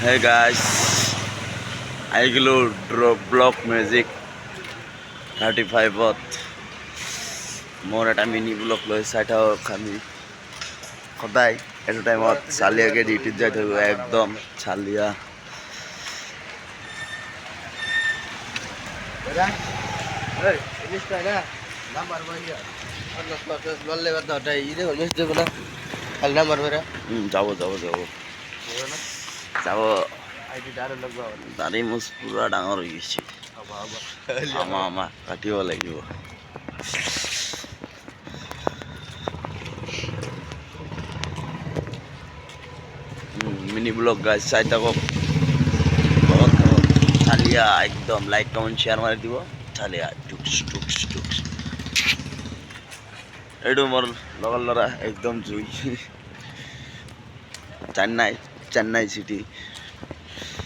Hey guys, আইগিলো block music 35ত মোৰ এটা mini block লৈ চাই থাকক। আমি সদায় এইটো টাইমত চালিয়াকে ডিউটিত যাই থাকোঁ, একদম চালিয়া। যাব যাব যাব যাব। দাড়ি মুচ পুৰা ডাঙৰ হৈ গৈছে। আমাৰ কাটিব লাগিব। মিনি ব্লগ গাইজ চাই থাকক। চালিয়া একদম লাইক কমেন্ট শ্বেয়াৰ মাৰি দিব। চালিয়া টুকস টুকস টুকস। এইটো মোৰ লগৰ ল'ৰা একদম জুই। চেন্নাই চিটি।